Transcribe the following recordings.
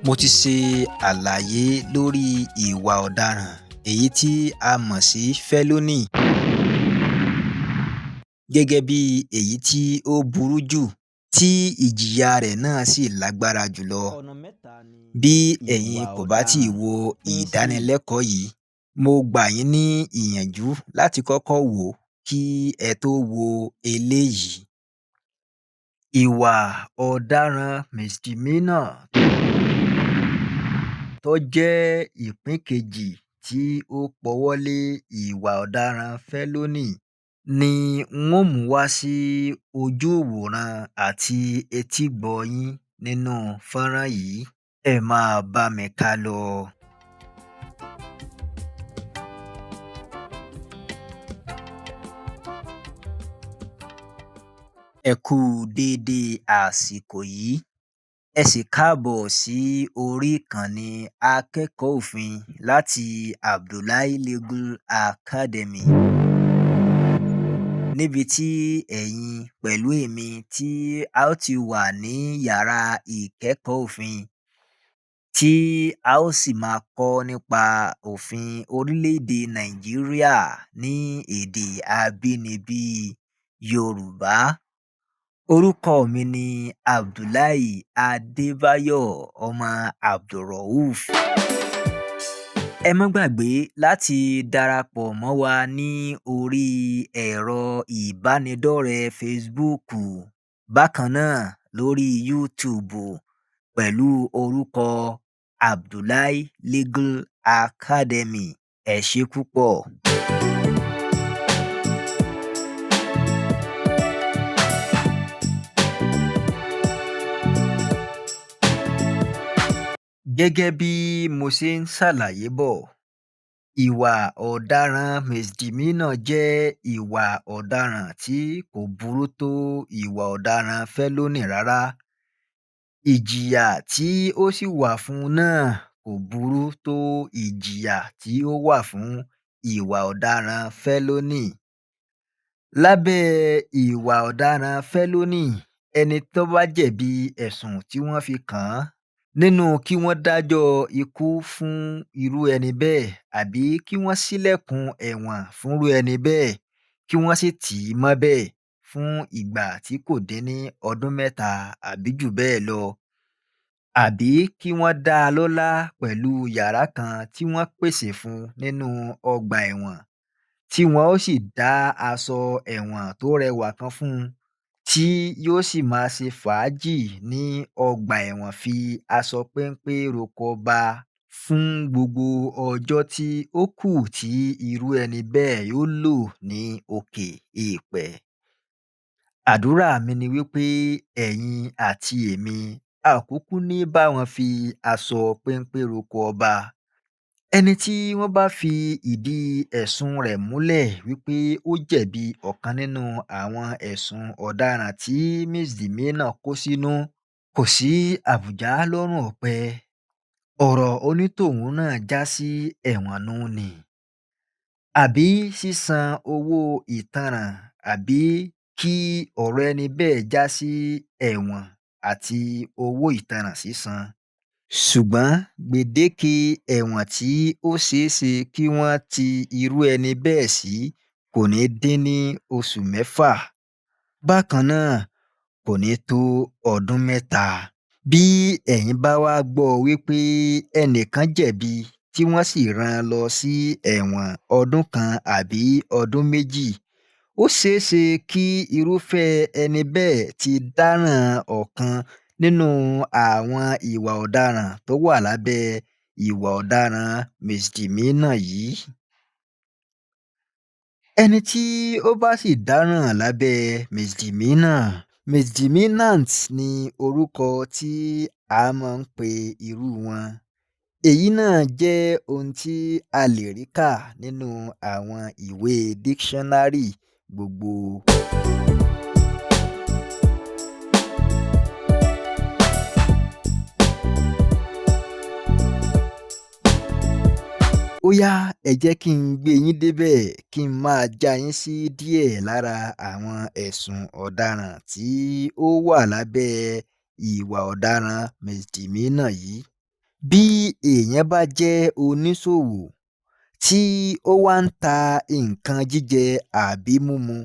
Mo ti ṣe àlàyé lórí ìwà ọ̀daràn èyí tí a mọ̀ sí felony gẹ́gẹ́ bí èyí tí ó burú jù tí ìjìyà rẹ̀ náà sì lágbára jùlọ. Bí ẹ̀yin kò bá tíì wo ìdánilẹ́kọ̀ọ́ yìí, mo gbà yín ní ìyànjú láti kọ́kọ́ wò ó kí ẹ tó wo eléyìí. Ìwà ọ̀daràn misdemeanour tó jẹ́ ìpín kejì tí ó pọwọ́ lé ìwà ọ̀daràn felony ni n ó mú wá sí ojú ìwòran àti etígbọ̀ọ́ yín nínú fọ́nrán yìí. Ẹ máa bá mi ká lọ. Ẹ kú déédé àsìkò yìí. Ẹ sì káàbọ̀ sí orí ìkànnì Akẹ́kọ̀ọ́ Òfin láti Abdullahi Legal Academy. Níbi tí ẹ̀yin pẹ̀lú èmi tí a ó ti wà ní yàrá ìkẹ́kọ̀ọ́ òfin tí a ó sì máa kọ́ nípa òfin orílẹ̀-èdè Nàìjíríà ní èdè abínibí Yorùbá. Orúkọ mi ni Abdullahi Adébáyọ̀ ọmọ Abdulrauf. Ẹ má gbàgbé láti darapọ̀ mọ́ wa ní orí ẹ̀rọ ìbánidọ́rẹ̀ẹ́ Facebook, bákan náà lórí YouTube pẹ̀lú orúkọ Abdullahi Legal Academy. Ẹ ṣé púpọ̀. Gẹ́gẹ́ bí mo ṣe ń ṣàlàyé bọ̀, ìwà ọ̀daràn misdemeanour jẹ́ ìwà ọ̀daràn tí kò burú tó ìwà ọ̀daràn felony rárá. Ìjìyà tí ó sì wà fún un náà kò burú tó ìjìyà tí ó wà fún ìwà ọ̀daràn felony. Lábẹ́ ìwà ọ̀daràn felony, ẹni tó bá jẹ̀bi ẹ̀sùn tí wọ́n fi kàn án nínú kí wọ́n dájọ́ ikú fún irú ẹni bẹ́ẹ̀ àbí kí wọ́n ṣílẹ̀kùn ẹ̀wọ̀n fúnrú ẹni bẹ́ẹ̀, kí wọ́n sì tì í mọ́bẹ̀ fún ìgbà tí kò dín ní ọdún 3 àbí jù bẹ́ẹ̀ lọ. Àbí kí wọ́n dá a lọ́lá pẹ̀lú yàrá kan tí wọ́n pèsè fún un nínú ọgbà ẹ̀wọ̀n, tí wọ́n ó sì dá aṣọ ẹ̀wọ̀n tó rẹwà kan fún un, tí yóò sì máa ṣe fàájì ní ọgbà ẹ̀wọ̀n fi aṣọ péńpé roko ọba fún gbogbo ọjọ́ tí ó kù tí irú ẹni bẹ́ẹ̀ yóò lò ní òkè èèpẹ̀. Àdúrà mi ni wípé ẹ̀yin àti èmi a ò kúkú ní bá wọn fi aṣọ péńpé roko ọba. Ẹni tí wọ́n bá fi ìdí ẹ̀sùn rẹ̀ múlẹ̀ wípé ó jẹ̀bi ọ̀kan nínú àwọn ẹ̀sùn ọ̀daràn tí misdemeanour kó sínú, kò sí àbùjá lọ́rùn ọ̀pẹ. Ọ̀rọ̀ onítọ̀hún náà já sí ẹ̀wọ̀n nú ni. Àbí sísan owó ìtanràn àbí kí ọ̀rọ̀ ẹni bẹ́ẹ̀ já sí ẹ̀wọ̀n àti owó ìtanràn sísan. Ṣùgbọ́n gbèdéke ẹ̀wọ̀n tí ó ṣeéṣe kí wọ́n ti irú ẹni bẹ́ẹ̀ sí kò ní dín ní oṣù 6. Bákan náà, kò ní tó ọdún 3. Bí ẹ̀yin bá wá gbọ́ wípé ẹnìkan jẹ̀bi tí wọ́n sì rán an lọ sí ẹ̀wọ̀n ọdún 1 àbí ọdún 2, ó ṣeéṣe kí irúfẹ́ ẹni bẹ́ẹ̀ ti dáràn ọ̀kan nínú àwọn ìwà ọ̀daràn tó wà lábẹ́ ìwà ọ̀daràn misdemeanour yìí. Ẹni tí ó bá sì dáràn lábẹ́ misdemeanant ni orúkọ tí a máa ń pe irú wọn. Èyí náà jẹ́ ohun tí a lè rí kà nínú àwọn ìwé dictionary gbogbo. Ó yá, ẹ jẹ́ kí n gbé yín débẹ̀ kí n máa já yín sí díẹ̀ lára àwọn ẹ̀sùn ọ̀daràn tí ó wà lábẹ́ ìwà ọ̀daràn misdemeanour yìí. Bí èèyàn bá jẹ́ oníṣòwò tí ó wá ń ta nǹkan jíjẹ àbí mímu,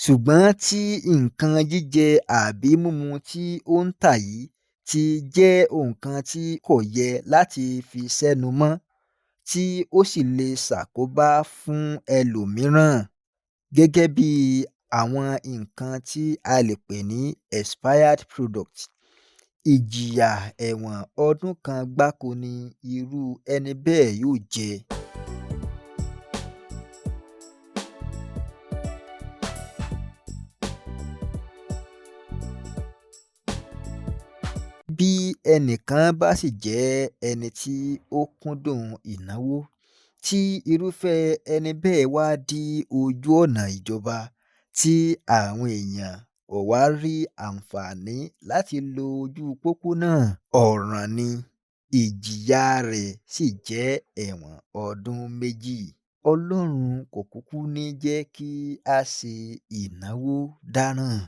ṣùgbọ́n tí nǹkan jíjẹ àbí mímu tí ó ń tà yìí ti jẹ́ nǹkan tí kò yẹ láti fi sẹ́nu mọ́, tí ó sì lè ṣàkóbá fún ẹlòmíràn gẹ́gẹ́ bí àwọn nǹkan tí a lè pè ní expired product. Ìjìyà ẹ̀wọ̀n ọdún kan gbáko ni irú ẹni bẹ́ẹ̀ yóò jẹ. Bí ẹnìkan bá sì jẹ́ ẹni tí ó kúndùn ìnáwó, tí irúfẹ́ ẹni bẹ́ẹ̀ wá dí ojú ọ̀nà ìjọba tí àwọn èèyàn ò wá rí àǹfààní láti lo ojú pópó náà, ọ̀ràn ni. Ìjìyà rẹ̀ sì jẹ́ ẹ̀wọ̀n ọdún 2. Ọlọ́run kò kúkú ní jẹ́ kí á ṣe ìnáwó dáràn.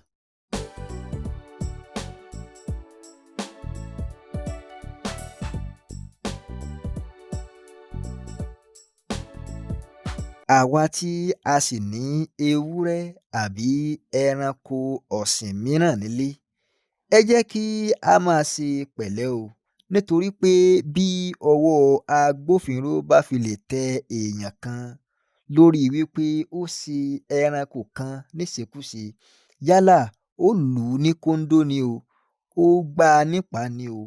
Àwa tí a sì ní ewúrẹ́ àbí ẹranko ọ̀sìn mìíràn nílé, ẹ jẹ́ kí á máa ṣe pẹ̀lẹ́ o, nítorí pé bí ọwọ́ agbófinró bá fi lè tẹ èèyàn kan lórí wípé ó ṣe ẹranko kan níṣekúṣe, yálà ó lù ú ní kóńdó ni o, ó gbá a nípàá ni o,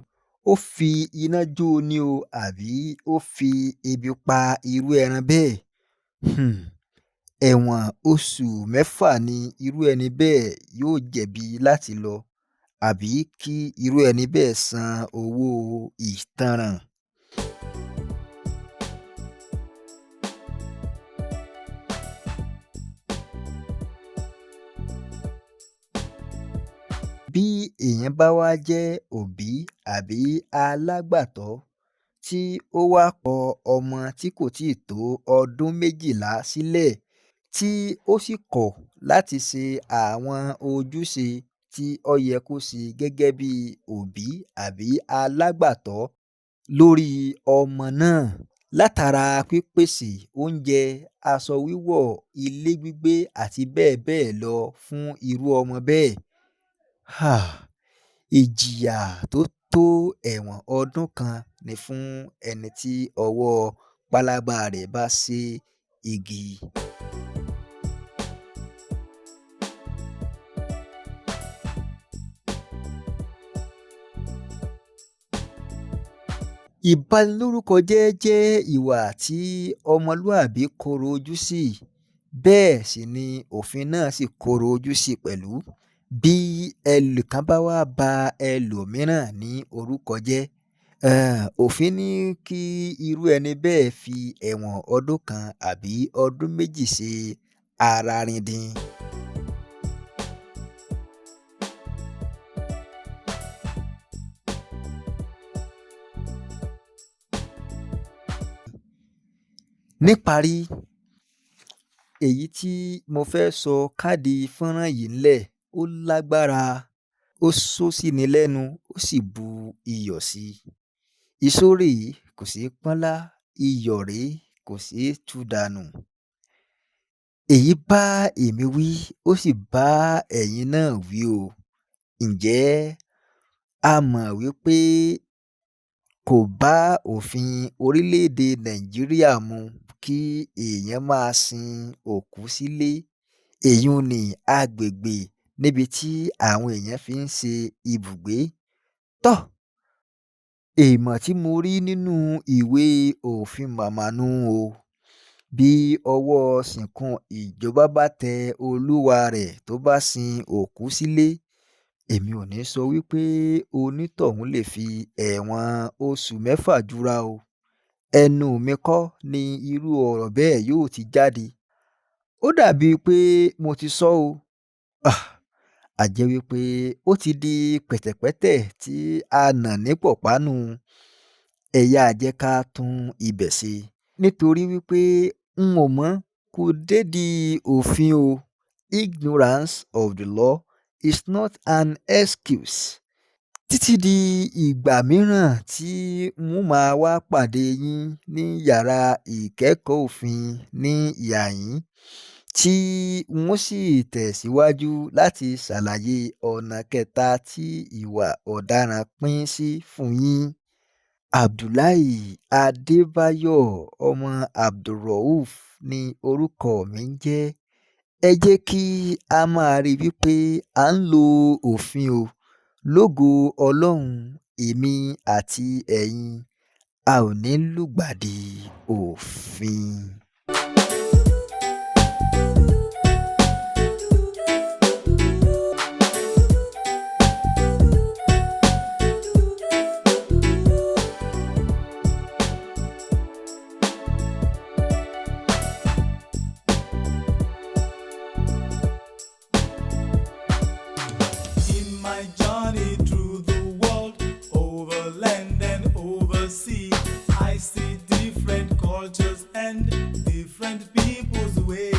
ó fi iná jó o ní o, àbí ó fi ebi pa irú ẹran bẹ́ẹ̀, ẹ̀wọ̀n oṣù 6 ni irú ẹni bẹ́ẹ̀ yóò jẹ̀bi láti lọ, àbí kí irú ẹni bẹ́ẹ̀ san owó ìtanràn. Bí èèyàn bá wá jẹ́ òbí àbí alágbàtọ́ tí ó wá kọ ọmọ tí kò tíì tó ọdún 12 sílẹ̀, tí ó sì kọ̀ láti ṣe àwọn ojúṣe tí ó yẹ kó ṣe gẹ́gẹ́ bí òbí àbí alágbàtọ́ lórí ọmọ náà látara pípèsè oúnjẹ, aṣọ wíwọ̀, ilé gbígbé àti bẹ́ẹ̀ bẹ́ẹ̀ lọ fún irú ọmọ bẹ́ẹ̀. Ìjìyà tó tó ẹ̀wọ̀n ọdún kan ni fún ẹni tí ọwọ́ pálábá rẹ̀ bá sé igi. Ìbanilórúkọjẹ́ jẹ́ ìwà tí ọmọlúàbí korò ojú sí, bẹ́ẹ̀ sì ni òfin náà sì korò ojú sí pẹ̀lú. Bí ẹnìkan bá wá ba ẹlòmíràn ní orúkọ jẹ́, òfin ní kí irú ẹni bẹ́ẹ̀ fi ẹ̀wọ̀n ọdún kan àbí ọdún 2 ṣe ara rindin. Níparí, èyí tí mo fẹ́ sọ káàdì fọ́nrán yìí ńlẹ̀ ó lágbára, ó ṣó síni lẹ́nu, ó sì bu iyọ̀ sí i. Ìṣó rèé kò ṣeé pọ́nlá, iyọ̀ rèé kò ṣeé tú dànù. Èyí bá èmi wí, ó sì bá ẹ̀yin náà wí o. Ǹjẹ́ a mọ̀ wípé kò bá òfin orílẹ̀-èdè Nàìjíríà mu kí èèyàn máa sin òkú sílé, èyun ni agbègbè níbi tí àwọn èèyàn fi ń ṣe ibùgbé. Tọ́, èèmọ̀ tí mo rí nínú ìwé òfin màmá nú o. Bí ọwọ́ ṣìnkún ìjọba bá tẹ olúwa rẹ̀ tó bá sin òkú sílé, èmi ò ní sọ wípé onítọ̀hún lè fi ẹ̀wọ̀n oṣù 6 jura o. Ẹnu mi kọ́ ni irú ọ̀rọ̀ bẹ́ẹ̀ yóò ti jáde. Ó dàbí pé mo ti sọ o. A jẹ́ wípé ó ti di pẹ̀tẹ̀pẹ́tẹ̀ tí a nà ní pọ̀pá nù. Ẹ yáa jẹ́ ká tún ibẹ̀ ṣe. Nítorí wípé n ò mọ̀, kò dédìí òfin o. Ignorance of the law is not an excuse. Títí di ìgbà mìíràn tí n ó máa wá pàdé yín ní yàrá ìkẹ́kọ̀ọ́ òfin ní ìhàyín, tí n ó sì tẹ̀síwájú láti ṣàlàyé ọ̀nà kẹta tí ìwà ọ̀daràn pín sí fún yín. Abdullahi Adébáyọ̀ ọmọ Abdulrauf ni orúkọ mi ń jẹ́. Ẹ jẹ́ kí a máa rí wípé à ń lo òfin o. Lógo Ọlọ́run, èmi àti ẹ̀yin a ò ní lùgbàdì òfin. My journey through the world, over land and over sea, I see different cultures and different people's ways.